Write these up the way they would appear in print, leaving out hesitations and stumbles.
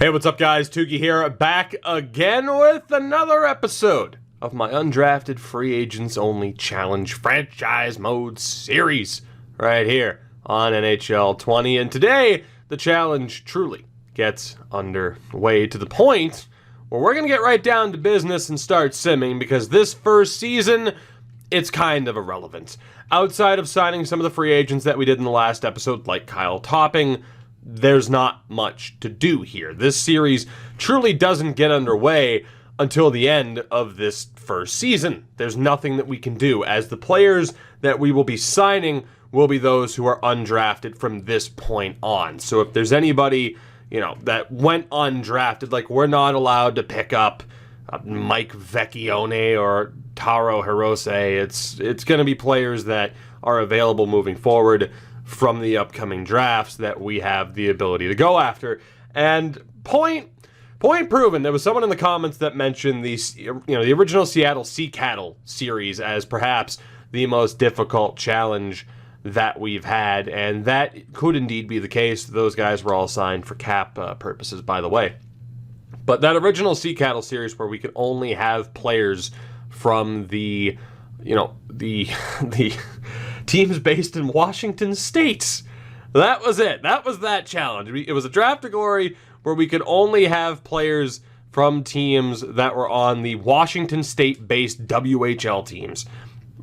Hey, what's up guys? Tuki here, back again with another episode of my undrafted free agents only challenge franchise mode series right here on NHL 20. And today, the challenge truly gets underway to the point where we're going to get right down to business and start simming, because this first season, it's kind of irrelevant. Outside of signing some of the free agents that we did in the last episode, like Kyle Topping, there's not much to do here. This series truly doesn't get underway until the end of this first season. There's nothing that we can do, as the players that we will be signing will be those who are undrafted from this point on. So if there's anybody, that went undrafted, like we're not allowed to pick up Mike Vecchione or Taro Hirose. It's going to be players that are available moving forward from the upcoming drafts that we have the ability to go after. And point proven. There was someone in the comments that mentioned the original Seattle Sea Cattle series as perhaps the most difficult challenge that we've had, and that could indeed be the case. Those guys were all signed for cap purposes, by the way. But that original Sea Cattle series, where we could only have players from the teams based in Washington State. That was it. That was that challenge. It was a draft to glory where we could only have players from teams that were on the Washington State-based WHL teams.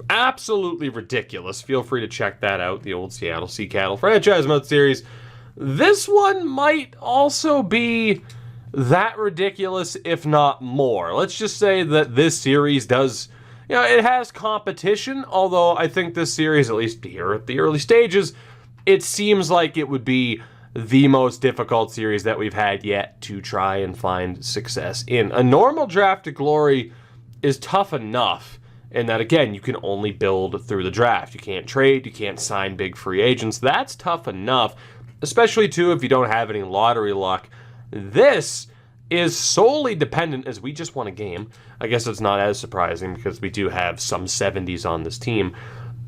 Absolutely ridiculous. Feel free to check that out, the old Seattle Sea Cattle franchise mode series. This one might also be that ridiculous, if not more. Let's just say that this series does... it has competition, although I think this series, at least here at the early stages, it seems like it would be the most difficult series that we've had yet to try and find success in. A normal draft to glory is tough enough in that, again, you can only build through the draft. You can't trade, you can't sign big free agents. That's tough enough, especially, too, if you don't have any lottery luck. This is solely dependent, as we just won a game. I guess it's not as surprising because we do have some 70s on this team.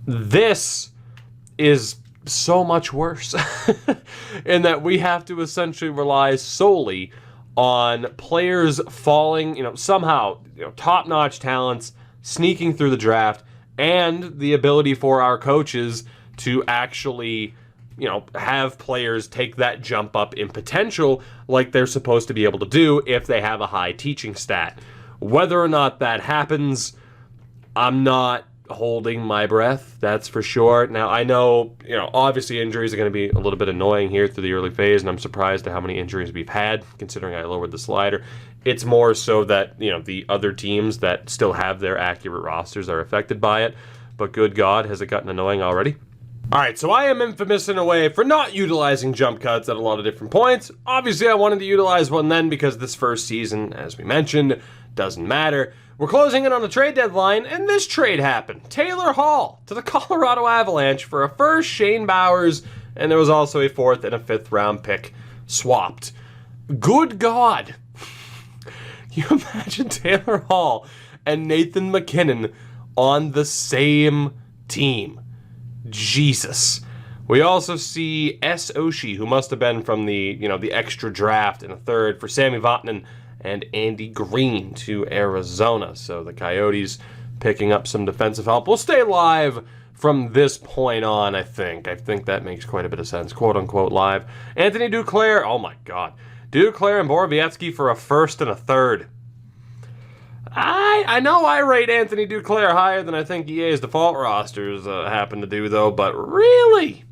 This is so much worse in that we have to essentially rely solely on players falling, somehow, top-notch talents sneaking through the draft, and the ability for our coaches to actually have players take that jump up in potential like they're supposed to be able to do if they have a high teaching stat. Whether or not that happens, I'm not holding my breath, that's for sure. Now, I know, obviously injuries are going to be a little bit annoying here through the early phase, and I'm surprised at how many injuries we've had, considering I lowered the slider. It's more so that, the other teams that still have their accurate rosters are affected by it, but good God, has it gotten annoying already? Alright, so I am infamous in a way for not utilizing jump cuts at a lot of different points. Obviously, I wanted to utilize one then because this first season, as we mentioned, doesn't matter. We're closing in on the trade deadline, and this trade happened. Taylor Hall to the Colorado Avalanche for a first, Shane Bowers, and there was also a 4th and a 5th round pick swapped. Good God. You imagine Taylor Hall and Nathan MacKinnon on the same team. Jesus. We also see S. Oshie, who must have been from the, the extra draft in a 3rd for Sami Vatanen and Andy Green to Arizona. So the Coyotes picking up some defensive help. We'll stay live from this point on, I think. I think that makes quite a bit of sense, quote-unquote live. Anthony Duclair, oh my God. Duclair and Borowiecki for a 1st and a 3rd. I know I rate Anthony Duclair higher than I think EA's default rosters happen to do, though, but really?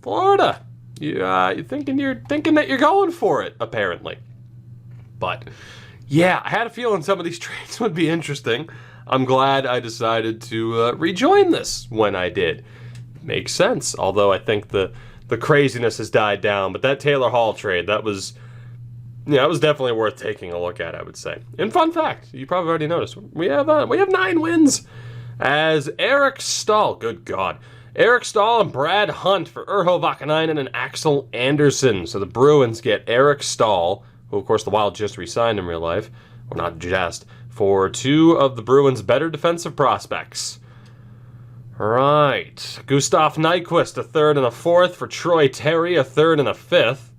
Florida? You're thinking that you're going for it, apparently. But, yeah, I had a feeling some of these trades would be interesting. I'm glad I decided to rejoin this when I did. Makes sense, although I think the craziness has died down. But that Taylor Hall trade, that was definitely worth taking a look at, I would say. And fun fact, you probably already noticed, we have 9 wins. As Eric Stahl, good God, Eric Stahl and Brad Hunt for Urho Vakanainen and Axel Anderson. So the Bruins get Eric Stahl, who, of course, the Wild just re-signed in real life, or not just, for 2 of the Bruins' better defensive prospects. Right. Gustav Nyquist, a 3rd and a 4th for Troy Terry, a 3rd and a 5th.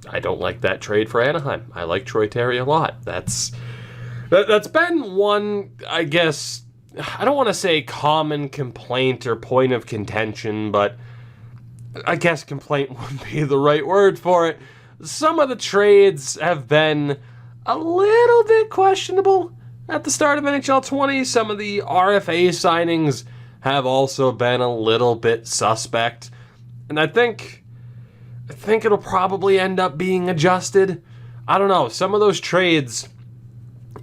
I don't like that trade for Anaheim. I like Troy Terry a lot. That's been one, I guess, I don't want to say common complaint or point of contention, but I guess complaint wouldn't be the right word for it. Some of the trades have been a little bit questionable at the start of NHL 20. Some of the RFA signings have also been a little bit suspect. And I think it'll probably end up being adjusted. I don't know. Some of those trades,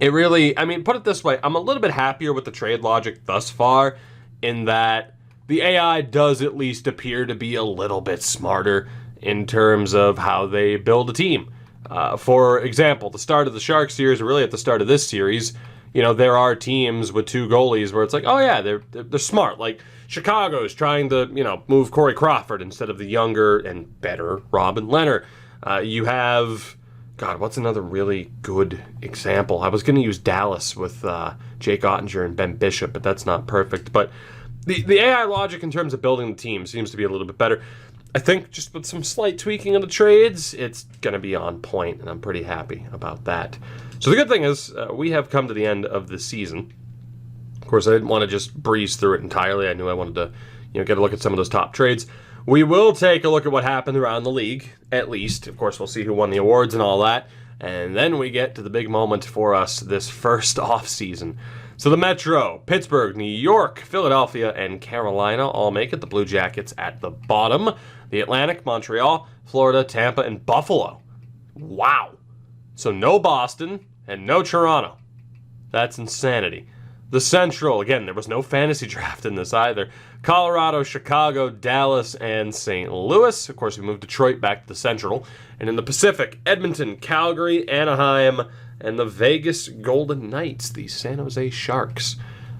it really, I mean, put it this way. I'm a little bit happier with the trade logic thus far in that the AI does at least appear to be a little bit smarter in terms of how they build a team. For example, the start of the Sharks series, or really at the start of this series, you know, there are teams with two goalies where it's like, oh yeah, they're smart. Like Chicago's trying to, you know, move Corey Crawford instead of the younger and better Robin Lehner. You have, God, what's another really good example? I was going to use Dallas with Jake Ottinger and Ben Bishop, but that's not perfect. But the AI logic in terms of building the team seems to be a little bit better. I think just with some slight tweaking of the trades, it's going to be on point, and I'm pretty happy about that. So the good thing is we have come to the end of the season. Of course, I didn't want to just breeze through it entirely. I knew I wanted to, you know, get a look at some of those top trades. We will take a look at what happened around the league, at least. Of course, we'll see who won the awards and all that. And then we get to the big moment for us this first off season. So the Metro, Pittsburgh, New York, Philadelphia, and Carolina all make it. The Blue Jackets at the bottom. The Atlantic, Montreal, Florida, Tampa, and Buffalo. Wow. So no Boston and no Toronto. That's insanity. The Central, again, there was no fantasy draft in this either. Colorado, Chicago, Dallas, and St. Louis. Of course, we moved Detroit back to the Central. And in the Pacific, Edmonton, Calgary, Anaheim, and the Vegas Golden Knights, the San Jose Sharks,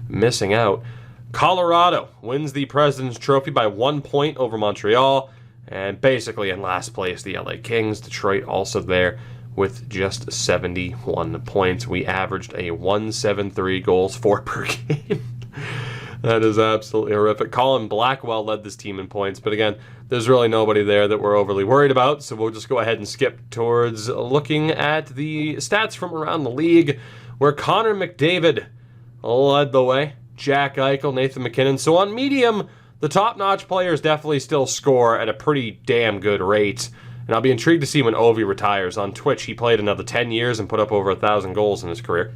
missing out. Colorado wins the President's Trophy by 1 point over Montreal. And basically in last place, the LA Kings. Detroit also there with just 71 points. We averaged a 173 goals for per game. That is absolutely horrific. Colin Blackwell led this team in points, but again, there's really nobody there that we're overly worried about, so we'll just go ahead and skip towards looking at the stats from around the league, where Connor McDavid led the way. Jack Eichel, Nathan McKinnon. So on medium, the top-notch players definitely still score at a pretty damn good rate. And I'll be intrigued to see when Ovi retires. On Twitch, he played another 10 years and put up over 1,000 goals in his career.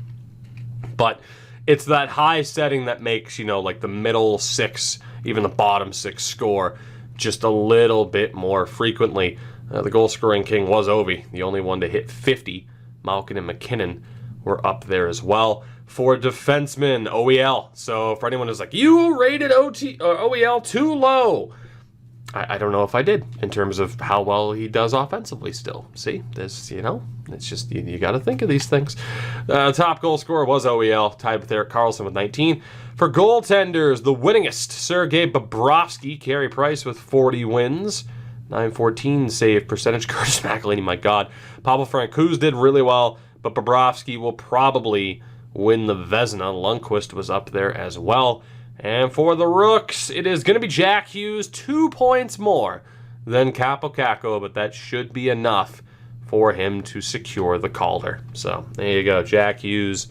But it's that high setting that makes, you know, like the middle six, even the bottom six score just a little bit more frequently. The goal-scoring king was Ovi, the only one to hit 50. Malkin and McKinnon were up there as well. For defensemen, OEL. So for anyone who's like, you rated OEL too low, I don't know if I did in terms of how well he does offensively still. See, this, you know, it's just, you got to think of these things. Top goal scorer was OEL, tied with Erik Karlsson with 19. For goaltenders, the winningest, Sergei Bobrovsky, Carey Price with 40 wins. 914 save percentage. Curtis McElhinney, my God. Pavel Francouz did really well, but Bobrovsky will probably win the Vezina. Lundqvist was up there as well. And for the Rooks, it is going to be Jack Hughes, 2 points more than Capo Caco, but that should be enough for him to secure the Calder. So there you go, Jack Hughes,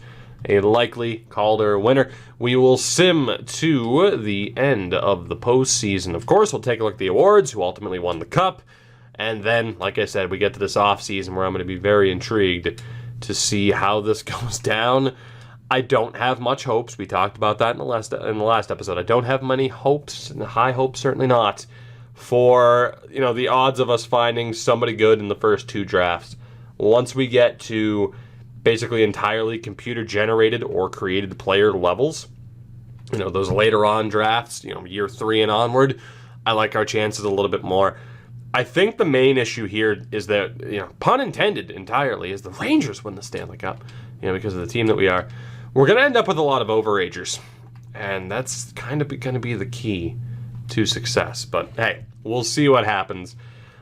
a likely Calder winner. We will sim to the end of the postseason. Of course, we'll take a look at the awards, who ultimately won the Cup. And then, like I said, we get to this offseason where I'm going to be very intrigued to see how this goes down. I don't have much hopes. We talked about that in the last episode. I don't have many hopes, and high hopes certainly not, for, you know, the odds of us finding somebody good in the first two drafts. Once we get to basically entirely computer-generated or created player levels, you know, those later on drafts, you know, year 3 and onward, I like our chances a little bit more. I think the main issue here is that, you know, pun intended entirely, is the Rangers win the Stanley Cup, you know, because of the team that we are. We're going to end up with a lot of overagers, and that's kind of going to be the key to success. But hey, we'll see what happens.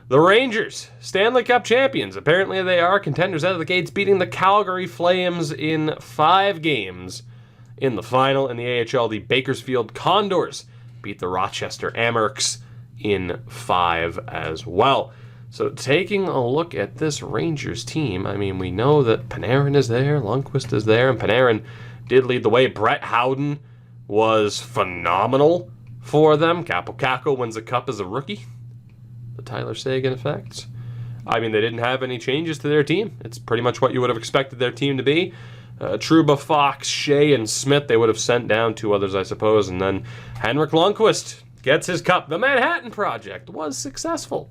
The Rangers, Stanley Cup champions. Apparently they are contenders out of the gates, beating the Calgary Flames in 5 games in the final. In the AHL, the Bakersfield Condors beat the Rochester Amerks in 5 as well. So taking a look at this Rangers team, I mean, we know that Panarin is there, Lundqvist is there, and Panarin did lead the way. Brett Howden was phenomenal for them. Capo Caco wins the cup as a rookie. The Tyler Seguin effect. I mean, they didn't have any changes to their team. It's pretty much what you would have expected their team to be. Trouba, Fox, Shea, and Smith, they would have sent down 2 others, I suppose. And then Henrik Lundqvist gets his cup. The Manhattan Project was successful.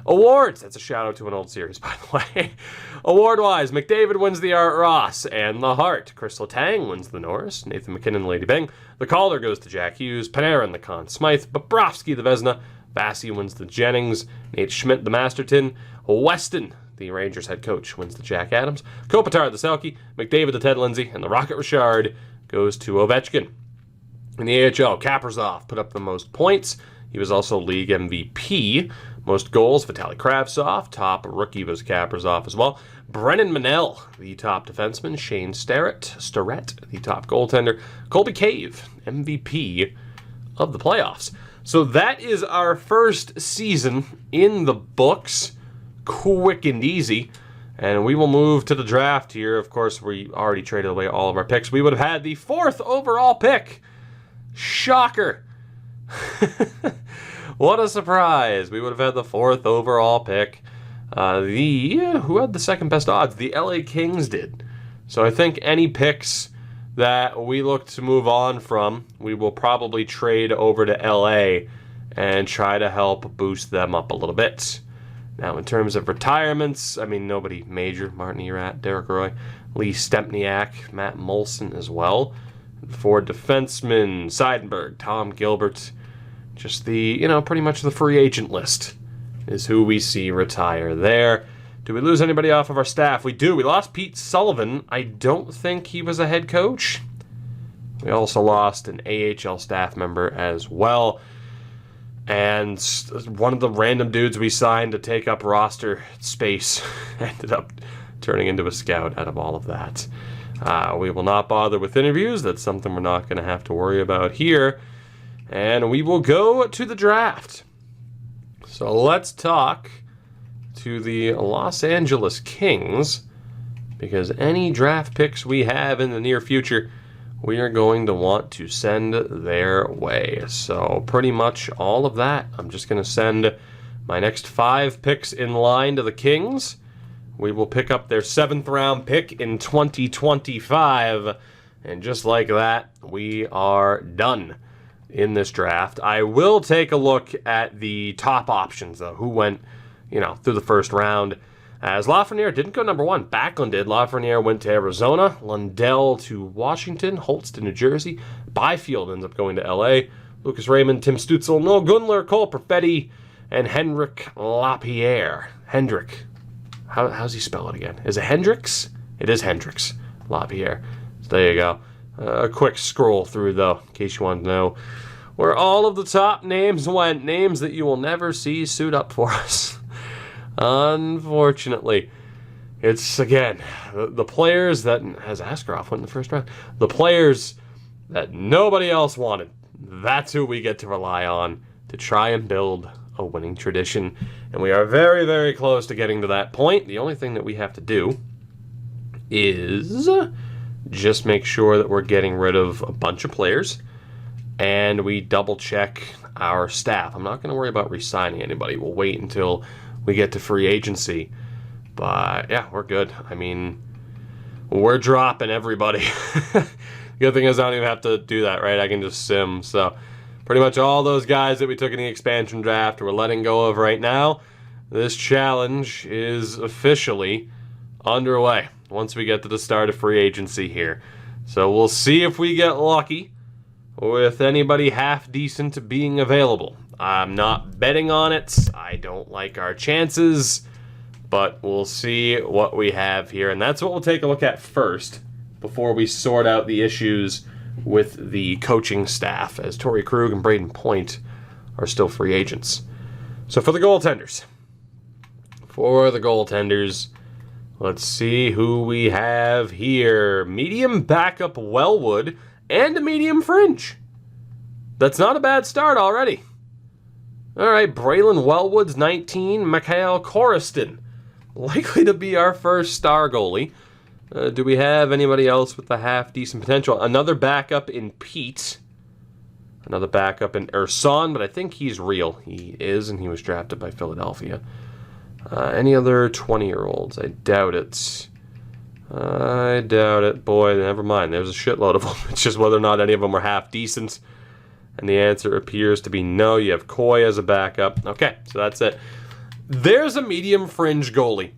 Awards. That's a shout out to an old series, by the way. Award-wise, McDavid wins the Art Ross and the Hart. Chris Letang wins the Norris. Nathan McKinnon, the Lady Byng. The Calder goes to Jack Hughes. Panarin, the Conn Smythe. Bobrovsky, the Vezina. Vasi wins the Jennings. Nate Schmidt, the Masterton. Weston, the Rangers head coach, wins the Jack Adams. Kopitar, the Selke. McDavid, the Ted Lindsay. And the Rocket Richard goes to Ovechkin. In the AHL, Kaprizov put up the most points. He was also league MVP. Most goals, Vitaly Kravtsov. Top rookie was Kaprizov as well. Brennan Manel, the top defenseman. Shane Starrett, the top goaltender. Colby Cave, MVP of the playoffs. So that is our first season in the books. Quick and easy. And we will move to the draft here. Of course, we already traded away all of our picks. We would have had the 4th overall pick. Shocker. What a surprise. We would have had the 4th overall pick. Who had the second best odds? The LA Kings did. So I think any picks that we look to move on from, we will probably trade over to LA and try to help boost them up a little bit. Now, in terms of retirements, I mean, nobody major. Martin Erat, Derek Roy, Lee Stempniak, Matt Molson as well. For defensemen, Seidenberg, Tom Gilbert. Just the, pretty much the free agent list is who we see retire there. Do we lose anybody off of our staff? We do. We lost Pete Sullivan. I don't think he was a head coach. We also lost an AHL staff member as well. And one of the random dudes we signed to take up roster space ended up turning into a scout out of all of that. We will not bother with interviews. That's something we're not going to have to worry about here. And we will go to the draft. So let's talk to the Los Angeles Kings, because any draft picks we have in the near future, we are going to want to send their way. So pretty much all of that. I'm just going to send my next 5 picks in line to the Kings. We will pick up their 7th round pick in 2025. And just like that, we are done in this draft. I will take a look at the top options, though, who went, through the first round. As Lafreniere didn't go number 1, Backlund did. Lafreniere went to Arizona, Lundell to Washington, Holtz to New Jersey, Byfield ends up going to LA, Lucas Raymond, Tim Stutzel, Noel Gunler, Cole Perfetti, and Henrik Lapierre. Hendrick. How's he spell it again? Is it Hendricks? It is Hendricks. Lapierre. So there you go. A quick scroll through, though, in case you want to know where all of the top names went. Names that you will never see suit up for us. Unfortunately. It's, again, the players that, as Askarov went in the first round, the players that nobody else wanted. That's who we get to rely on to try and build a winning tradition. And we are very, very close to getting to that point. The only thing that we have to do is just make sure that we're getting rid of a bunch of players and we double check our staff. I'm not going to worry about re-signing anybody. We'll wait until we get to free agency. But yeah, we're good. I mean, we're dropping everybody. The good thing is I don't even have to do that, right? I can just sim. So pretty much all those guys that we took in the expansion draft we're letting go of right now. This challenge is officially underway once we get to the start of free agency here. So we'll see if we get lucky with anybody half decent being available. I'm not betting on it. I don't like our chances, but we'll see what we have here. And that's what we'll take a look at first before we sort out the issues with the coaching staff, as Torrey Krug and Braden Point are still free agents. So for the goaltenders, let's see who we have here. Medium backup Wellwood and a medium fringe. That's not a bad start already. All right, Braylon Wellwood's 19. Mikhail Koristin, likely to be our first star goalie. Do we have anybody else with a half-decent potential? Another backup in Pete. Another backup in Ersan, but I think he's real. He is, and he was drafted by Philadelphia. Any other 20-year-olds? I doubt it. I doubt it. Boy, never mind. There's a shitload of them. It's just whether or not any of them are half-decent. And the answer appears to be no. You have Coy as a backup. Okay, so that's it. There's a medium fringe goalie.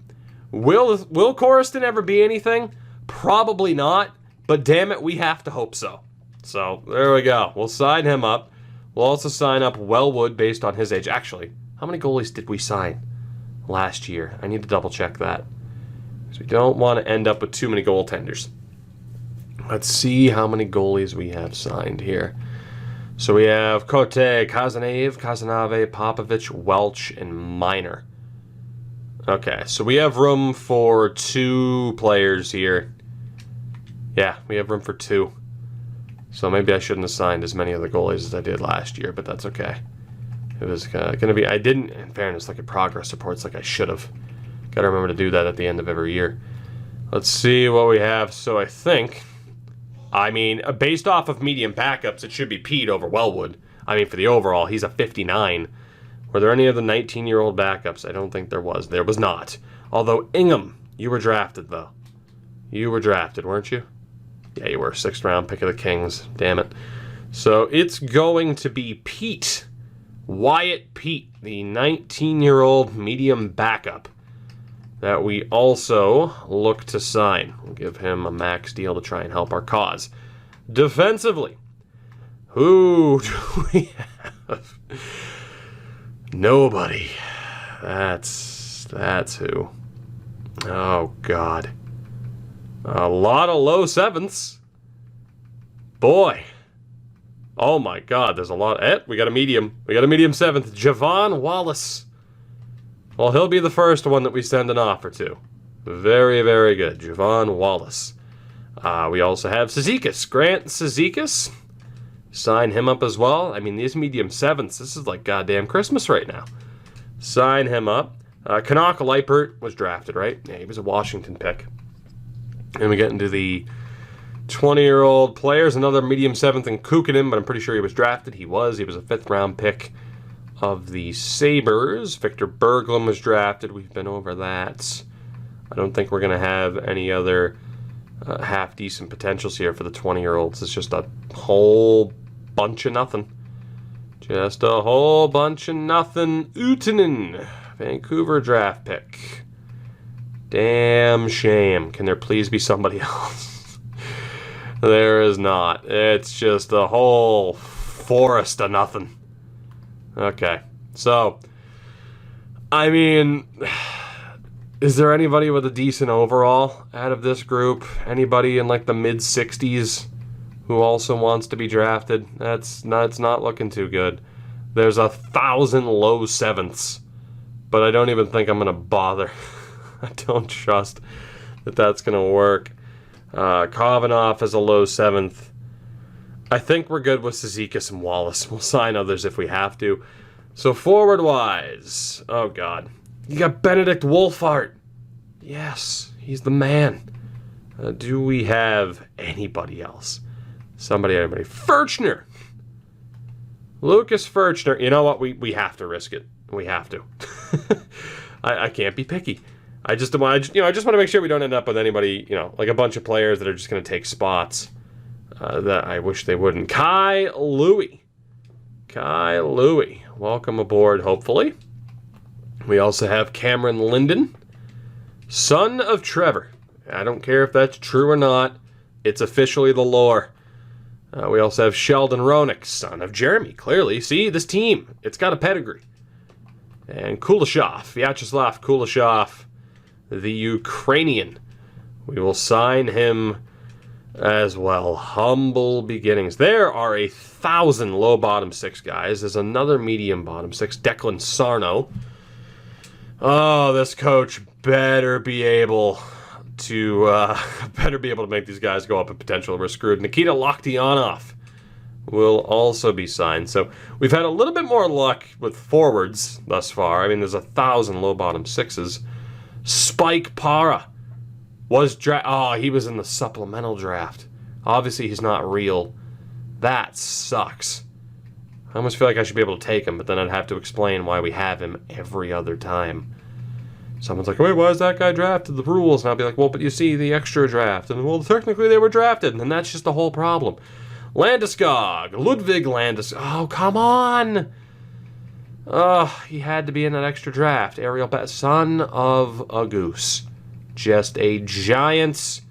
Will Koristin ever be anything? Probably not, but damn it, we have to hope so. So, there we go. We'll sign him up. We'll also sign up Wellwood based on his age. Actually, how many goalies did we sign last year? I need to double check that, because we don't want to end up with too many goaltenders. Let's see how many goalies we have signed here. So we have Kote, Kazanave, Popovich, Welch, and Minor. Okay, so we have room for 2 players here. Yeah, we have room for 2. So maybe I shouldn't have signed as many of the goalies as I did last year, but that's okay. It was going to be... I didn't, in fairness, look at progress reports like I should have. Got to remember to do that at the end of every year. Let's see what we have. So I think... I mean, based off of medium backups, it should be Pete over Wellwood. I mean, for the overall, he's a 59. Were there any other 19-year-old backups? I don't think there was. There was not. Although, Ingham, you were drafted, though. You were drafted, weren't you? Yeah, you were. 6th round pick of the Kings. Damn it. So, it's going to be Pete. Wyatt Pete, the 19-year-old medium backup that we also look to sign. We'll give him a max deal to try and help our cause. Defensively, who do we have? Nobody. That's who. Oh, God. A lot of low 7ths. Boy. Oh, my God. There's a lot. We got a medium. We got a medium 7th. Javon Wallace. Well, he'll be the first one that we send an offer to. Very, very good. Javon Wallace. We also have Cizikas. Grant Cizikas. Sign him up as well. I mean, these medium 7ths, this is like goddamn Christmas right now. Sign him up. Canuck Leipert was drafted, right? Yeah, he was a Washington pick. And we get into the 20-year-old players. Another medium 7th in Kukanen, but I'm pretty sure he was drafted. He was a 5th-round pick of the Sabres. Victor Berglund was drafted. We've been over that. I don't think we're going to have any other half-decent potentials here for the 20-year-olds. It's just a whole bunch of nothing. Just a whole bunch of nothing. Uutinen, Vancouver draft pick. Damn shame. Can there please be somebody else? There is not. It's just a whole forest of nothing. Okay, so, I mean, is there anybody with a decent overall out of this group? Anybody in like the mid-60s who also wants to be drafted? That's not looking too good. There's 1,000 low 7ths, but I don't even think I'm going to bother. I don't trust that that's going to work. Kovanov is a low 7th. I think we're good with Cizikas and Wallace. We'll sign others if we have to. So forward-wise, oh God, you got Benedict Wolfhard. Yes, he's the man. Do we have anybody else? Anybody? Furchner. Lucas Furchner. You know what? We have to risk it. We have to. I can't be picky. I just want to make sure we don't end up with anybody, like a bunch of players that are just going to take spots. That I wish they wouldn't. Kai Louie. Welcome aboard, hopefully. We also have Cameron Linden, son of Trevor. I don't care if that's true or not. It's officially the lore. We also have Sheldon Roenick, son of Jeremy. Clearly, see, this team, it's got a pedigree. And Vyacheslav Kuleshov, the Ukrainian. We will sign him as well. Humble beginnings. There are 1,000 low bottom 6 guys. There's another medium bottom 6. Declan Sarno. Oh, this coach better be able to make these guys go up in potential. We're screwed. Nikita Loktionov will also be signed. So we've had a little bit more luck with forwards thus far. I mean, there's 1,000 low bottom sixes. Spike Para was he was in the supplemental draft. Obviously, he's not real. That sucks. I almost feel like I should be able to take him, but then I'd have to explain why we have him every other time. Someone's like, wait, why is that guy drafted? The rules. And I'll be like, well, but you see the extra draft. And, well, technically they were drafted. And that's just the whole problem. Landeskog. Ludwig Landeskog. Oh, come on. He had to be in that extra draft. Ariel son of a goose. Just a giant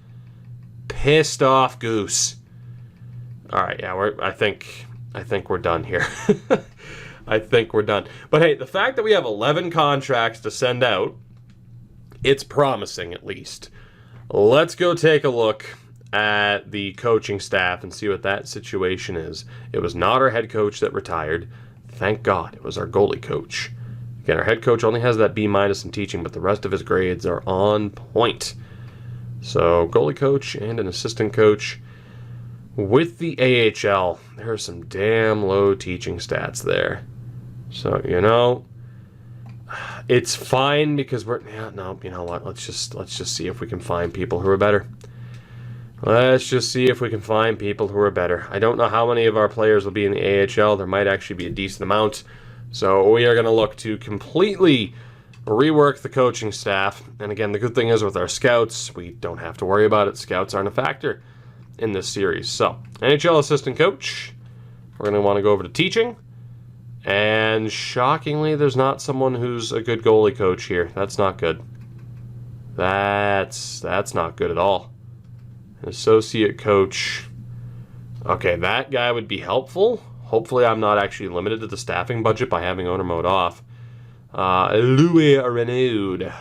pissed off goose. All right, yeah, I think we're done here. I think we're done. But hey, the fact that we have 11 contracts to send out, it's promising at least. Let's go take a look at the coaching staff and see what that situation is. It was not our head coach that retired. Thank God, it was our goalie coach. Again, our head coach only has that B- in teaching, but the rest of his grades are on point. So, goalie coach and an assistant coach. With the AHL, there are some damn low teaching stats there. So, you know, it's fine because you know what? Let's just see if we can find people who are better. Let's just see if we can find people who are better. I don't know how many of our players will be in the AHL. There might actually be a decent amount. So we are going to look to completely rework the coaching staff. And again, the good thing is with our scouts, we don't have to worry about it. Scouts aren't a factor in this series. So, NHL assistant coach. We're going to want to go over to teaching. And shockingly, there's not someone who's a good goalie coach here. That's not good. That's not good at all. An associate coach. Okay, that guy would be helpful. Hopefully I'm not actually limited to the staffing budget by having owner mode off. Louis Renaud.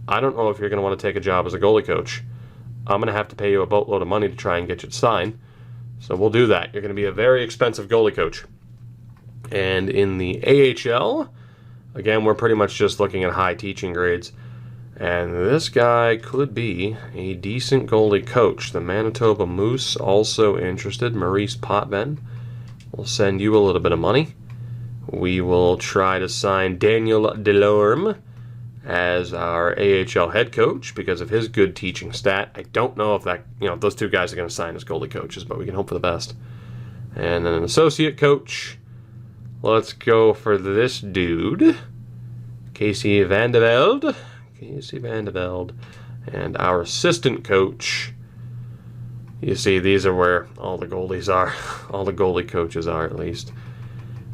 I don't know if you're going to want to take a job as a goalie coach. I'm going to have to pay you a boatload of money to try and get you to sign. So we'll do that. You're going to be a very expensive goalie coach. And in the AHL, again, we're pretty much just looking at high teaching grades. And this guy could be a decent goalie coach. The Manitoba Moose also interested. Maurice Potvin. We'll send you a little bit of money. We will try to sign Daniel Delorme as our AHL head coach because of his good teaching stat. I don't know if those two guys are going to sign as goalie coaches, but we can hope for the best. And then an associate coach. Let's go for this dude, Casey Vandevelde. And our assistant coach. You see, these are where all the goalies are. All the goalie coaches are, at least.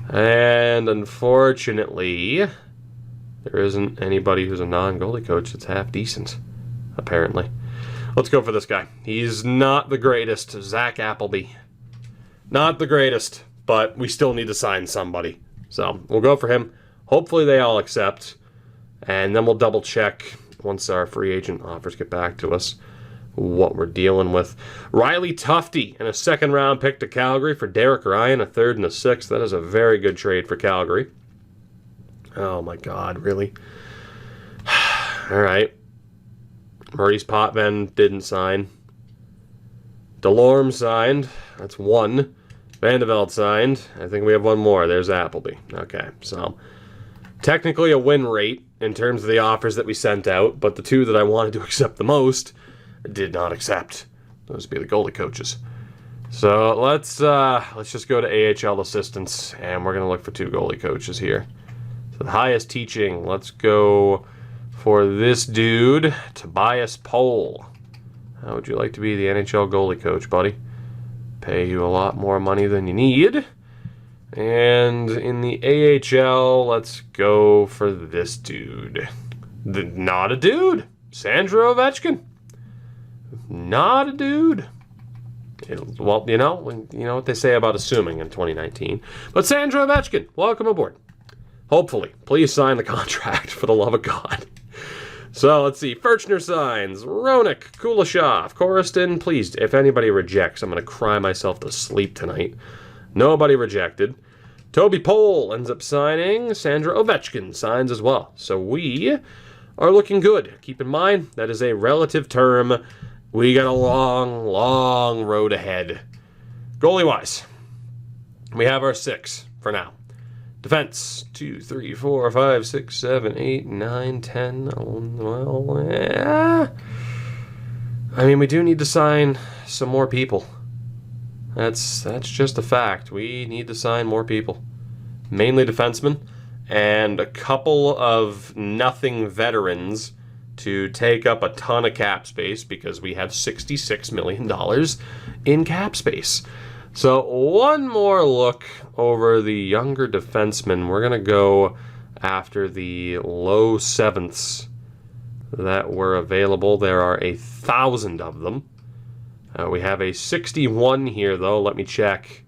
And unfortunately, there isn't anybody who's a non-goalie coach that's half decent, apparently. Let's go for this guy. He's not the greatest. Zach Appleby. Not the greatest, but we still need to sign somebody. So we'll go for him. Hopefully they all accept. And then we'll double check once our free agent offers get back to us what we're dealing with. Riley Tufte and a second round pick to Calgary for Derek Ryan, a third and a sixth. That is a very good trade for Calgary. Oh my God, really? All right. Maurice Potvin didn't sign. Delorme signed. That's one. Vandeveld signed. I think we have one more. There's Appleby. Okay, so technically a win rate in terms of the offers that we sent out, but the two that I wanted to accept the most did not accept. Those would be the goalie coaches. So let's just go to AHL assistants, and we're going to look for two goalie coaches here. So the highest teaching, let's go for this dude, Tobias Pohl. How would you like to be the NHL goalie coach, buddy? Pay you a lot more money than you need. And in the AHL, let's go for this dude. Not a dude. Sandro Ovechkin. Not a dude. Well, you know what they say about assuming in 2019. But Sandro Ovechkin, welcome aboard. Hopefully. Please sign the contract, for the love of God. So, let's see. Furchner signs. Roenick, Kuleshov, Koriston. Please, if anybody rejects, I'm going to cry myself to sleep tonight. Nobody rejected. Toby Pohl ends up signing. Sandra Ovechkin signs as well. So we are looking good. Keep in mind, that is a relative term. We got a long, long road ahead. Goalie-wise, we have our 6 for now. Defense, 2, 3, 4, 5, 6, 7, 8, 9, 10, 11, well, yeah. I mean, we do need to sign some more people. That's just a fact. We need to sign more people. Mainly defensemen and a couple of nothing veterans to take up a ton of cap space because we have $66 million in cap space. So one more look over the younger defensemen. We're going to go after the low 7ths that were available. There are 1,000 of them. We have a 61 here, though. Let me check.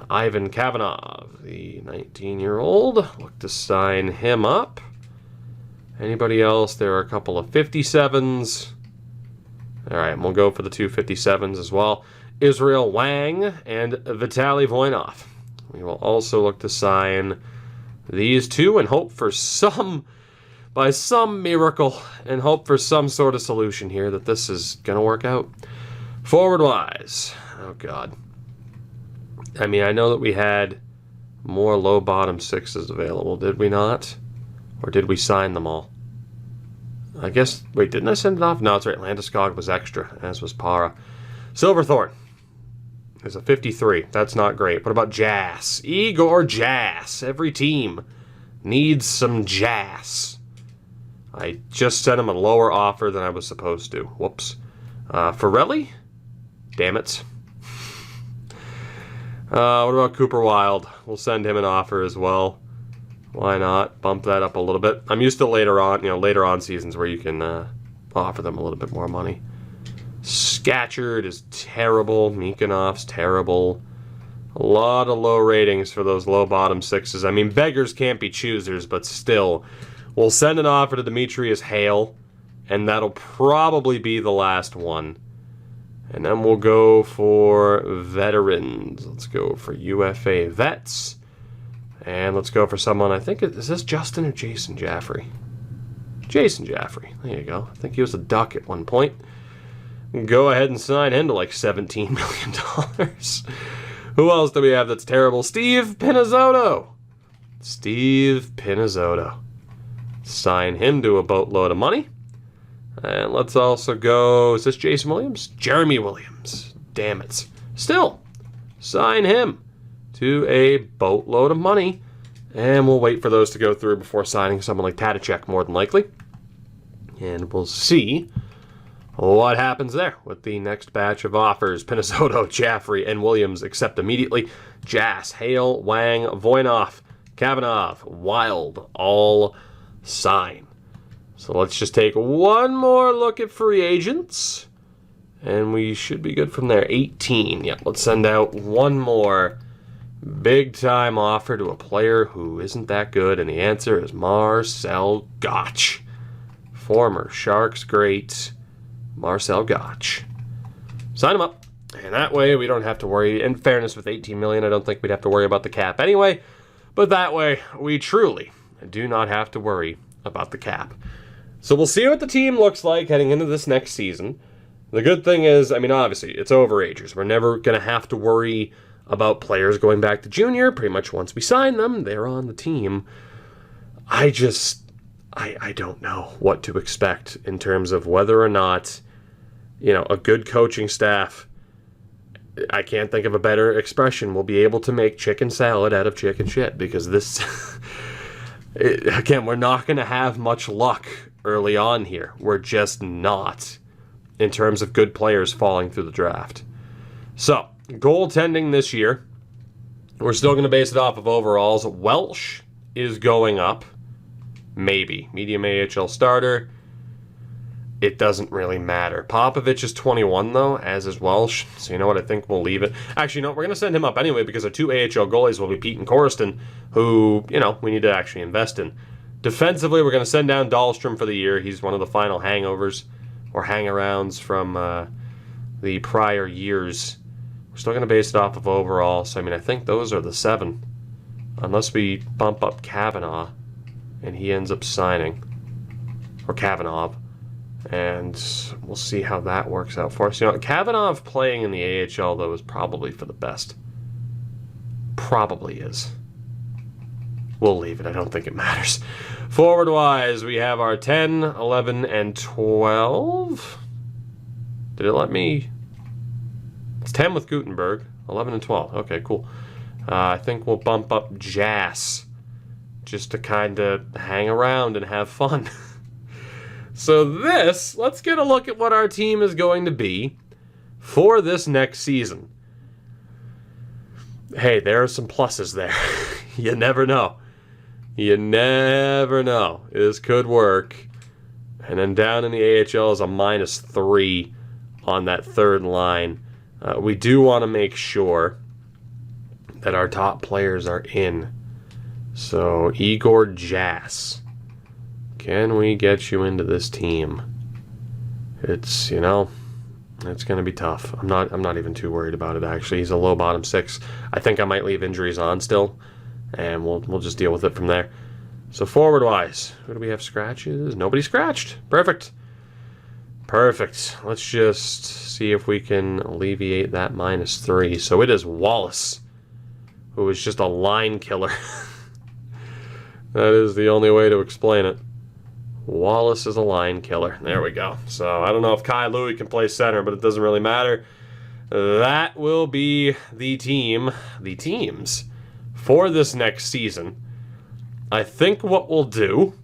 Ivan Kavanagh, the 19-year-old. Look to sign him up. Anybody else? There are a couple of 57s. All right, we'll go for the 2 57s as well. Israel Wang and Vitaly Voinov. We will also look to sign these 2 and hope for by some miracle, and hope for some sort of solution here that this is going to work out. Forward-wise, oh God. I mean, I know that we had more low-bottom 6s available, did we not? Or did we sign them all? I guess, wait, didn't I send it off? No, it's right, Landeskog was extra, as was Para. Silverthorne is a 53. That's not great. What about Jass? Igor Jass. Every team needs some Jass. I just sent him a lower offer than I was supposed to. Whoops. Forelli? Damn it. What about Cooper Wild? We'll send him an offer as well. Why not? Bump that up a little bit. I'm used to later on seasons where you can offer them a little bit more money. Scatcherd is terrible. Mikonov's terrible. A lot of low ratings for those low bottom 6s. I mean, beggars can't be choosers, but still. We'll send an offer to Demetrius Hale, and that'll probably be the last one. And then we'll go for veterans. Let's go for UFA vets. And let's go for someone, I think, is this Justin or Jason Jaffrey? Jason Jaffrey. There you go. I think he was a Duck at one point. Go ahead and sign him to like $17 million. Who else do we have that's terrible? Steve Pinizzotto. Steve Pinizzotto. Sign him to a boatload of money. And let's also go, is this Jason Williams? Jeremy Williams. Damn it. Still, sign him to a boatload of money. And we'll wait for those to go through before signing someone like Tadachek, more than likely. And we'll see what happens there with the next batch of offers. Pinizzotto, Jaffrey, and Williams accept immediately. Jass, Hale, Wang, Voinov, Kavanagh, Wild, all sign. So let's just take one more look at free agents. And we should be good from there. 18. Yeah, let's send out one more big-time offer to a player who isn't that good. And the answer is Marcel Gottsch. Former Sharks great Marcel Gottsch. Sign him up. And that way we don't have to worry. In fairness, with $18 million, I don't think we'd have to worry about the cap anyway. But that way, we truly do not have to worry about the cap. So we'll see what the team looks like heading into this next season. The good thing is, I mean, obviously, it's overagers. We're never going to have to worry about players going back to junior. Pretty much once we sign them, they're on the team. I don't know what to expect in terms of whether or not, a good coaching staff, I can't think of a better expression, will be able to make chicken salad out of chicken shit, because this, again, we're not going to have much luck early on here. We're just not, in terms of good players falling through the draft. So, goaltending this year, we're still going to base it off of overalls. Welsh is going up. Maybe. Medium AHL starter. It doesn't really matter. Popovich is 21, though, as is Welsh. So you know what? I think we'll leave it. Actually, no, we're going to send him up anyway because our 2 AHL goalies will be Pete and Corriston, who, we need to actually invest in. Defensively, we're going to send down Dahlstrom for the year. He's one of the final hangovers or hang-arounds from the prior years. We're still going to base it off of overall. So, I think those are the 7. Unless we bump up Kavanagh and he ends up signing. Or Kavanagh. And we'll see how that works out for us. You know, Kavanagh playing in the AHL, though, is probably for the best. Probably is. We'll leave it. I don't think it matters. Forward-wise, we have our 10, 11, and 12. Did it let me... It's 10 with Gutenberg, 11 and 12. Okay, cool. I think we'll bump up Jas just to kind of hang around and have fun. So let's get a look at what our team is going to be for this next season. Hey, there are some pluses there. You never know. You never know. This could work. And then down in the AHL is a -3 on that third line. We do want to make sure that our top players are in. So, Igor Jas. Can we get you into this team? It's, you know, it's going to be tough. I'm not even too worried about it, actually. He's a low bottom 6. I think I might leave injuries on still, and we'll just deal with it from there. So forward-wise, who do we have scratches? Nobody scratched. Perfect. Perfect. Let's just see if we can alleviate that -3. So it is Wallace, who is just a line killer. That is the only way to explain it. Wallace is a line killer. There we go. So I don't know if Kai Louie can play center, but it doesn't really matter. That will be the teams for this next season. I think what we'll do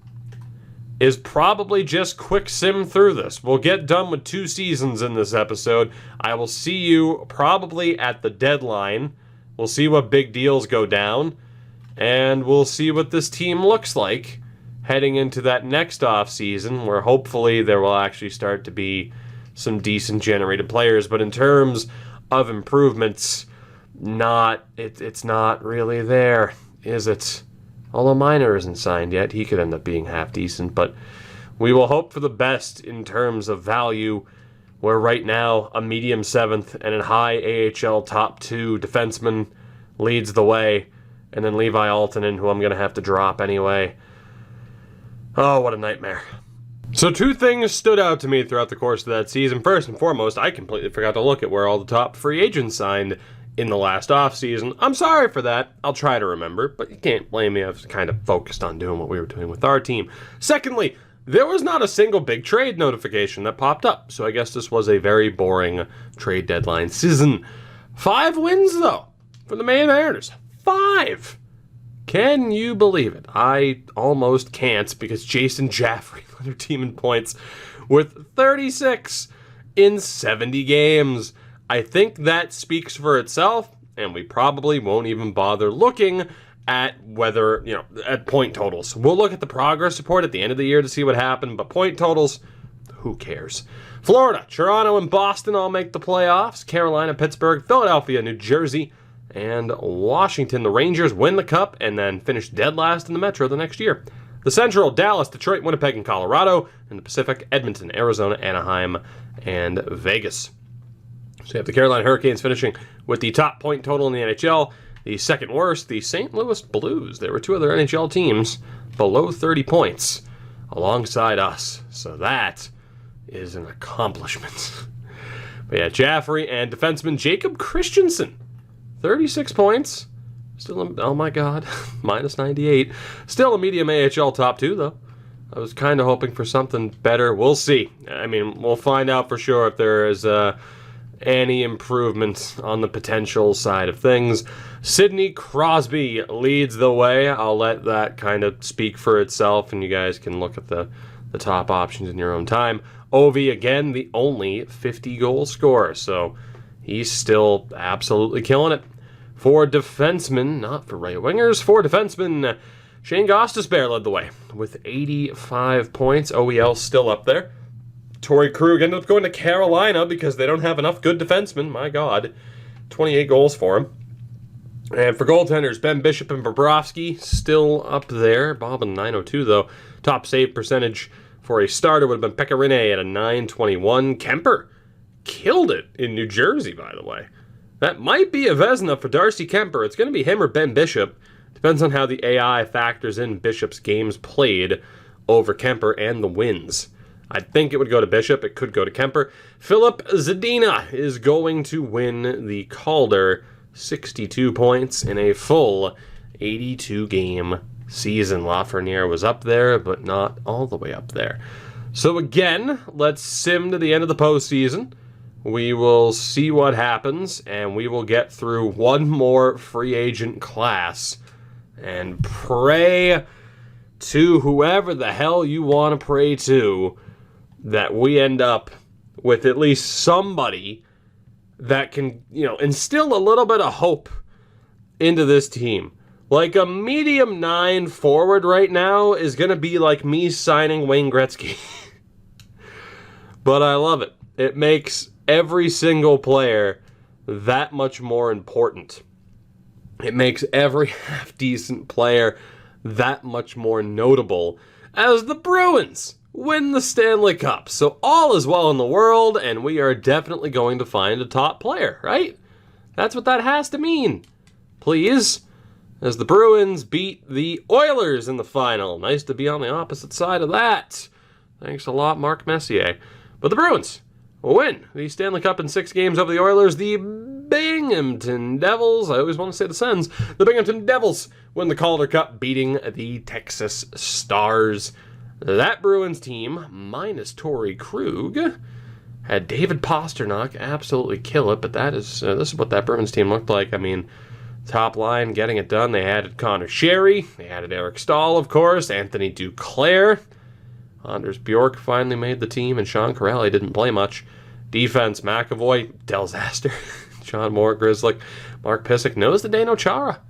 is probably just quick sim through this. We'll get done with 2 seasons in this episode. I will see you probably at the deadline. We'll see what big deals go down, and we'll see what this team looks like heading into that next off season, where hopefully there will actually start to be some decent generated players. But in terms of improvements, it's not really there, is it? Although Minor isn't signed yet, he could end up being half decent, but we will hope for the best in terms of value, where right now a medium 7th and a high AHL top 2 defenseman leads the way, and then Levi Altonen, who I'm going to have to drop anyway. Oh, what a nightmare. So 2 things stood out to me throughout the course of that season. First and foremost, I completely forgot to look at where all the top free agents signed in the last offseason. I'm sorry for that. I'll try to remember, but you can't blame me. I was kind of focused on doing what we were doing with our team. Secondly, there was not a single big trade notification that popped up, so I guess this was a very boring trade deadline season. 5 wins, though, for the Mariners. 5! Can you believe it? I almost can't, because Jason Jaffrey led our team in points with 36 in 70 games. I think that speaks for itself, and we probably won't even bother looking at whether, at point totals. We'll look at the progress report at the end of the year to see what happened, but point totals, who cares? Florida, Toronto, and Boston all make the playoffs. Carolina, Pittsburgh, Philadelphia, New Jersey, and Washington. The Rangers win the Cup and then finish dead last in the Metro the next year. The Central, Dallas, Detroit, Winnipeg, and Colorado. And the Pacific, Edmonton, Arizona, Anaheim, and Vegas. So you have the Carolina Hurricanes finishing with the top point total in the NHL. The second worst, the St. Louis Blues. There were 2 other NHL teams below 30 points alongside us. So that is an accomplishment. But yeah, Jaffrey and defenseman Jacob Christensen. 36 points. Still, oh my god, -98. Still a medium AHL top 2, though. I was kind of hoping for something better. We'll see. I mean, we'll find out for sure if there is any improvement on the potential side of things. Sidney Crosby leads the way. I'll let that kind of speak for itself, and you guys can look at the top options in your own time. Ovi, again, the only 50-goal scorer, so he's still absolutely killing it. For defensemen, not for right wingers, for defensemen, Shane Gostisbehere led the way with 85 points. OEL still up there. Torrey Krug ended up going to Carolina because they don't have enough good defensemen. My God. 28 goals for him. And for goaltenders, Ben Bishop and Bobrovsky still up there. Bob in 902, though. Top save percentage for a starter would have been Pekka Rinne at a 921. Kemper killed it in New Jersey, by the way. That might be a Vezina for Darcy Kemper. It's going to be him or Ben Bishop. Depends on how the AI factors in Bishop's games played over Kemper and the wins. I think it would go to Bishop. It could go to Kemper. Filip Zadina is going to win the Calder, 62 points in a full 82-game season. Lafreniere was up there, but not all the way up there. So again, let's sim to the end of the postseason. We will see what happens, and we will get through one more free agent class and pray to whoever the hell you want to pray to that we end up with at least somebody that can, instill a little bit of hope into this team. Like a medium 9 forward right now is going to be like me signing Wayne Gretzky. But I love it. It makes every single player that much more important. It makes every half-decent player that much more notable as the Bruins win the Stanley Cup. So all is well in the world, and we are definitely going to find a top player, right? That's what that has to mean. Please. As the Bruins beat the Oilers in the final. Nice to be on the opposite side of that. Thanks a lot, Mark Messier. But the Bruins will win the Stanley Cup in 6 games over the Oilers. The Binghamton Devils, I always want to say the Sens, the Binghamton Devils win the Calder Cup, beating the Texas Stars. That Bruins team, minus Torrey Krug, had David Pastrnak absolutely kill it, but this is what that Bruins team looked like. I mean, top line getting it done. They added Connor Sherry. They added Eric Stahl, of course, Anthony Duclair. Anders Bjork finally made the team, and Sean Corelli didn't play much. Defense, McAvoy, Del Zaster, John Moore, Grizzlick, Mark Pysyk, knows the Zdeno Chara.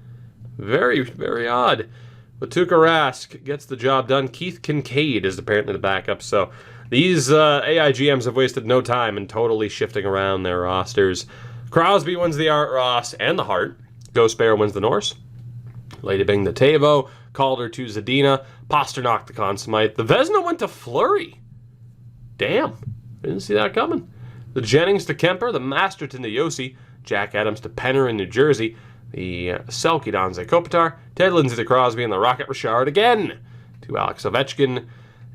Very, very odd. But Tuukka Rask gets the job done. Keith Kincaid is apparently the backup. So these AIGMs have wasted no time in totally shifting around their rosters. Crosby wins the Art Ross and the Hart. Ghost Bear wins the Norse. Lady Bing the Tavo. Calder to Zadina. Pastrnak the Conn Smythe. The Vezina went to Fleury. Damn. Didn't see that coming. The Jennings to Kemper. The Masterton to Yossi. Jack Adams to Penner in New Jersey. The Selke Donze Kopitar. Ted Lindsay to Crosby. And the Rocket Richard again to Alex Ovechkin.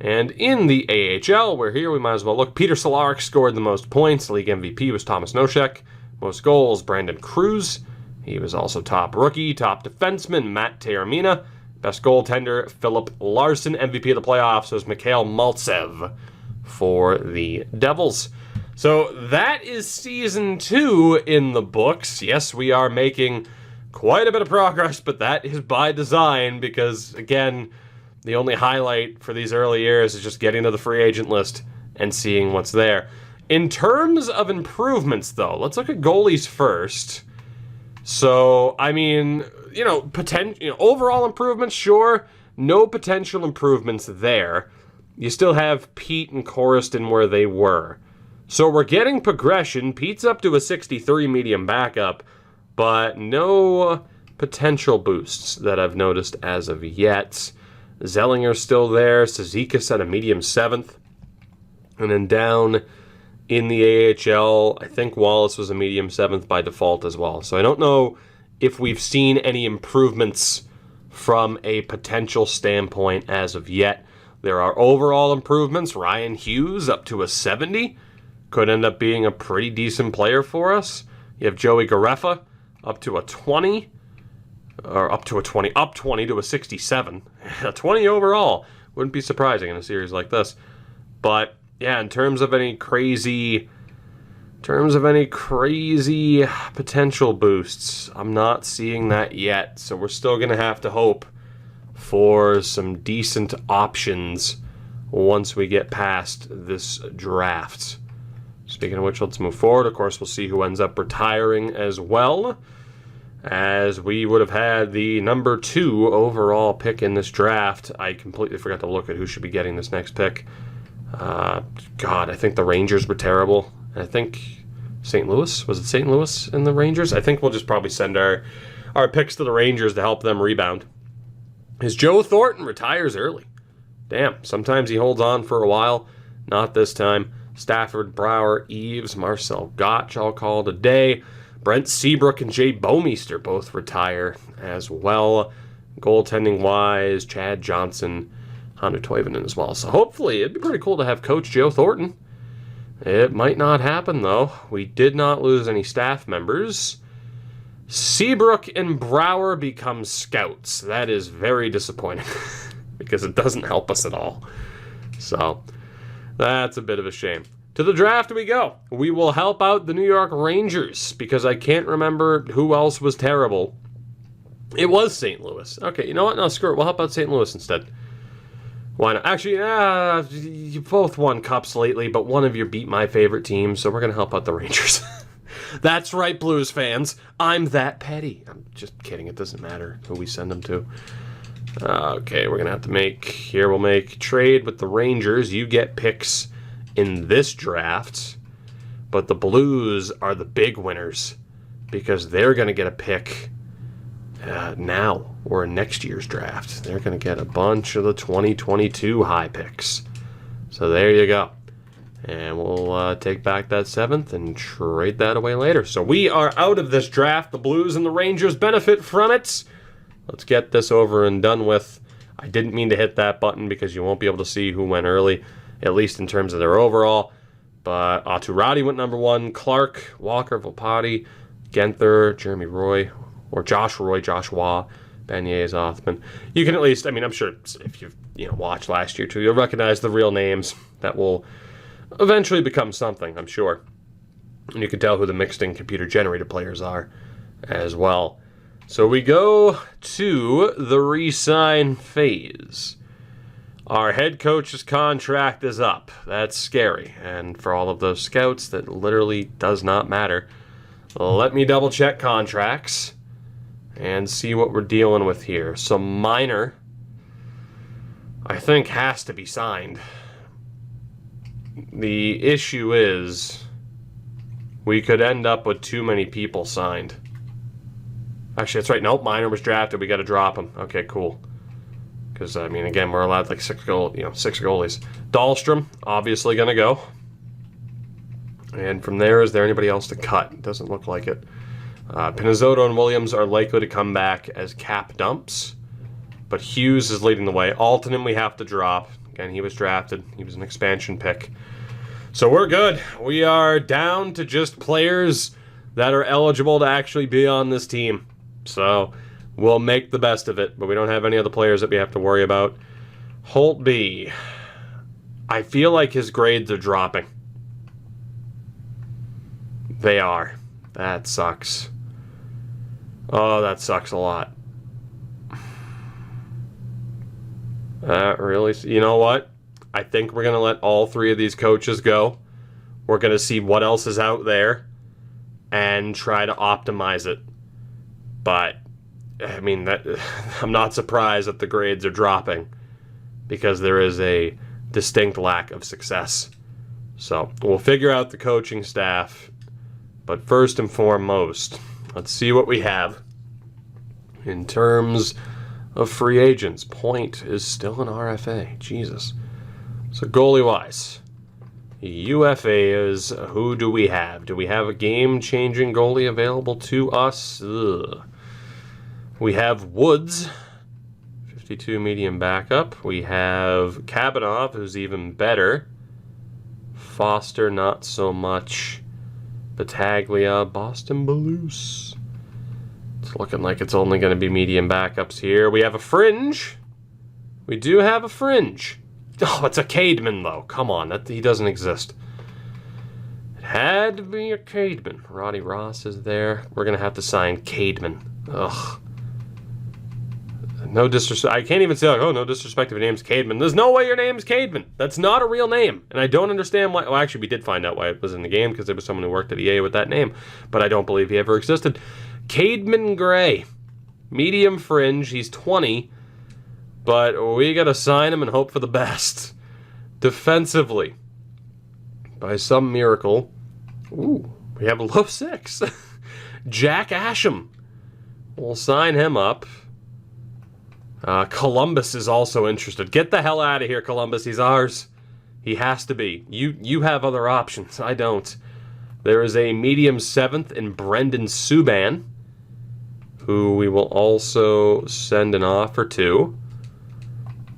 And in the AHL, we're here, we might as well look. Peter Cehlarik scored the most points. League MVP was Thomas Nosek. Most goals, Brandon Cruz. He was also top rookie. Top defenseman, Matt Taormina. Best goaltender, Philip Larson. MVP of the playoffs was Mikhail Maltsev for the Devils. So that is Season 2 in the books. Yes, we are making quite a bit of progress, but that is by design because, again, the only highlight for these early years is just getting to the free agent list and seeing what's there. In terms of improvements, though, let's look at goalies first. So, I mean, overall improvements, sure. No potential improvements there. You still have Pete and Corriston where they were. So we're getting progression. Pete's up to a 63 medium backup, but no potential boosts that I've noticed as of yet. Zellinger's still there. Cizikas at a medium 7th. And then down in the AHL, I think Wallace was a medium 7th by default as well. So I don't know if we've seen any improvements from a potential standpoint as of yet. There are overall improvements. Ryan Hughes up to a 70. Could end up being a pretty decent player for us. You have Joey Garefa up to a 20. Or up to a 20. Up 20 to a 67. A 20 overall. Wouldn't be surprising in a series like this. But yeah, in terms of any crazy potential boosts, I'm not seeing that yet. So we're still going to have to hope for some decent options once we get past this draft. Speaking of which, let's move forward. Of course, we'll see who ends up retiring as well, as we would have had the number 2 overall pick in this draft. I completely forgot to look at who should be getting this next pick. I think the Rangers were terrible. I think St. Louis, was it St. Louis and the Rangers? I think we'll just probably send our picks to the Rangers to help them rebound. As Joe Thornton retires early. Damn, sometimes he holds on for a while. Not this time. Stafford, Brower, Eves, Marcel Gotch all called a day. Brent Seabrook and Jay Bouwmeester both retire as well. Goaltending-wise, Chad Johnson, Hannu Toivonen as well. So hopefully it'd be pretty cool to have Coach Joe Thornton. It might not happen, though. We did not lose any staff members. Seabrook and Brower become scouts. That is very disappointing because it doesn't help us at all. So that's a bit of a shame. To the draft we go. We will help out the New York Rangers because I can't remember who else was terrible. It was St. Louis. Okay, you know what? No, screw it. We'll help out St. Louis instead. Why not? Actually, you both won cups lately, but one of you beat my favorite team, so we're going to help out the Rangers. That's right, Blues fans. I'm that petty. I'm just kidding. It doesn't matter who we send them to. Okay, we're going to have to we'll make trade with the Rangers. You get picks in this draft, but the Blues are the big winners because they're going to get a pick now or in next year's draft. They're going to get a bunch of the 2022 high picks. So there you go. And we'll take back that 7th and trade that away later. So we are out of this draft. The Blues and the Rangers benefit from it. Let's get this over and done with. I didn't mean to hit that button because you won't be able to see who went early, at least in terms of their overall. But Aturati went number 1. Clark, Walker, Volpati, Genther, Jeremy Roy, or Joshua, Banyes, Othman. You can at least, I'm sure if you've watched last year too, you'll recognize the real names that will eventually become something, I'm sure. And you can tell who the mixed-in computer-generated players are as well. So we go to the re-sign phase. Our head coach's contract is up. That's scary. And for all of those scouts, that literally does not matter. Let me double-check contracts and see what we're dealing with here. So Minor, I think, has to be signed. The issue is we could end up with too many people signed. Actually, that's right. Nope, Minor was drafted. We got to drop him. Okay, cool. Because, again, we're allowed like 6 goalies. Dahlstrom, obviously going to go. And from there, is there anybody else to cut? It doesn't look like it. Pinizzotto and Williams are likely to come back as cap dumps. But Hughes is leading the way. Altonen we have to drop. Again, he was drafted. He was an expansion pick. So we're good. We are down to just players that are eligible to actually be on this team. So we'll make the best of it, but we don't have any other players that we have to worry about. Holtby. I feel like his grades are dropping. They are. That sucks. Oh, that sucks a lot. Really? You know what? I think we're going to let all 3 of these coaches go. We're going to see what else is out there and try to optimize it. But, I'm not surprised that the grades are dropping because there is a distinct lack of success. So, we'll figure out the coaching staff. But first and foremost, let's see what we have in terms of free agents. Point is still an RFA. Jesus. So goalie-wise, UFAs, who do we have? Do we have a game-changing goalie available to us? Ugh. We have Woods, 52 medium backup. We have Kabanov, who's even better. Foster, not so much. Battaglia, Boston Blues. It's looking like it's only going to be medium backups here. We have a fringe. We do have a fringe. Oh, it's a Cademan, though. Come on, he doesn't exist. It had to be a Cademan. Roddy Ross is there. We're going to have to sign Cademan. Ugh. No disrespect. I can't even say, no disrespect if your name's Cademan. There's no way your name's Cademan. That's not a real name. And I don't understand why. Well, actually, we did find out why it was in the game because there was someone who worked at EA with that name. But I don't believe he ever existed. Cademan Gray. Medium fringe. He's 20. But we got to sign him and hope for the best. Defensively, by some miracle, we have a low 6. Jack Asham. We'll sign him up. Columbus is also interested. Get the hell out of here, Columbus. He's ours. He has to be. You have other options. I don't. There is a medium 7th in Brendan Subban, who we will also send an offer to.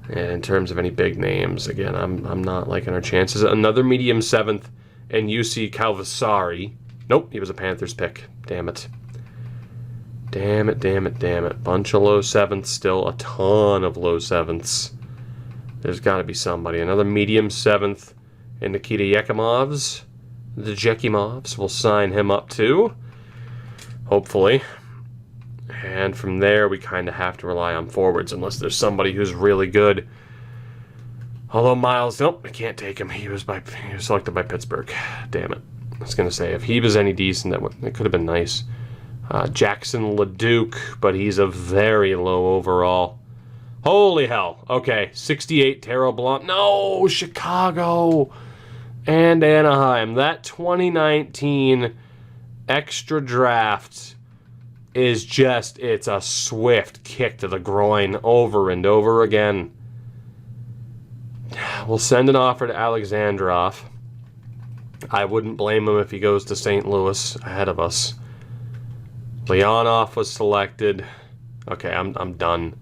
And in terms of any big names, again, I'm not liking our chances. Another medium 7th and UC Calvasari. Nope, he was a Panthers pick. Damn it. Damn it, damn it, damn it. Bunch of low 7ths, still a ton of low 7ths. There's got to be somebody. Another medium 7th and Nikita Yekimovs. The Jekimovs will sign him up too. Hopefully. And from there, we kind of have to rely on forwards unless there's somebody who's really good. Although Miles, nope, I can't take him. He was selected by Pittsburgh. Damn it. I was going to say, if he was any decent, that could have been nice. Jackson LeDuc, but he's a very low overall. Holy hell. Okay, 68, Terrell Blanc. No, Chicago and Anaheim. That 2019 extra draft is just, it's a swift kick to the groin over and over again. We'll send an offer to Alexandrov. I wouldn't blame him if he goes to St. Louis ahead of us. Leonov was selected. Okay, I'm done.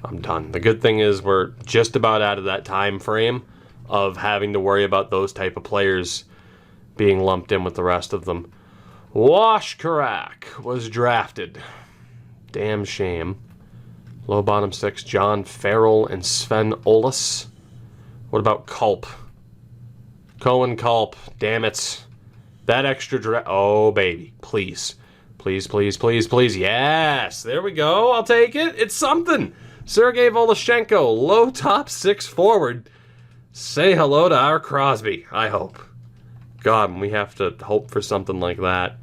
I'm done. The good thing is we're just about out of that time frame of having to worry about those type of players being lumped in with the rest of them. Washkarak was drafted. Damn shame. Low bottom 6, John Farrell and Sven Olas. What about Culp? Cohen Culp. Damn it. That extra draft. Oh, baby. Please. Please, please, please, please. Yes. There we go. I'll take it. It's something. Sergei Voloshenko. Low top 6 forward. Say hello to our Crosby, I hope. God, we have to hope for something like that.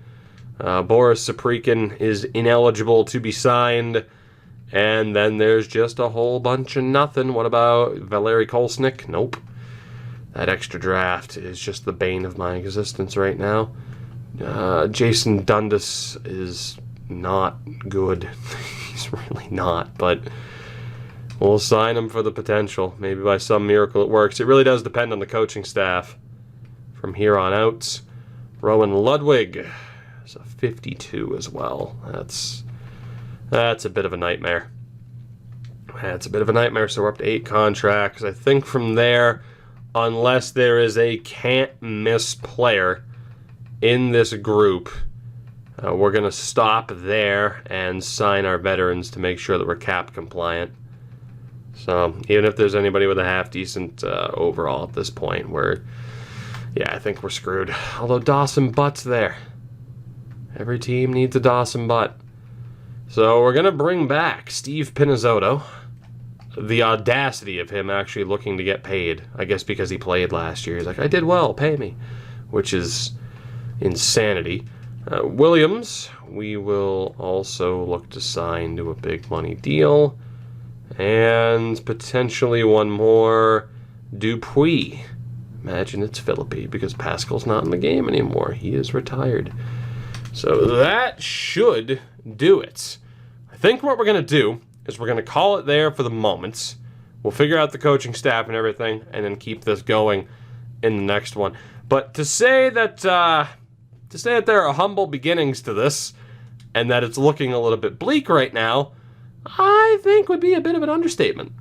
Boris Saprikin is ineligible to be signed. And then there's just a whole bunch of nothing. What about Valeri Kolsnik? Nope. That extra draft is just the bane of my existence right now. Jason Dundas is not good. He's really not, but we'll sign him for the potential. Maybe by some miracle it works. It really does depend on the coaching staff from here on out. Rowan Ludwig is a 52 as well. That's a bit of a nightmare. That's a bit of a nightmare, so we're up to 8 contracts. I think from there, unless there is a can't-miss player in this group, we're going to stop there and sign our veterans to make sure that we're cap compliant. So even if there's anybody with a half-decent overall at this point, I think we're screwed. Although Dawson Butt's there. Every team needs a Dawson Butt. So we're going to bring back Steve Pinizzotto. The audacity of him actually looking to get paid. I guess because he played last year. He's like, I did well, pay me. Which is insanity. Williams, we will also look to sign to a big money deal. And potentially one more. Dupuis. Imagine it's Philippi because Pascal's not in the game anymore. He is retired. So that should do it. I think what we're going to do is we're going to call it there for the moment. We'll figure out the coaching staff and everything and then keep this going in the next one. But to say that there are humble beginnings to this and that it's looking a little bit bleak right now, I think would be a bit of an understatement.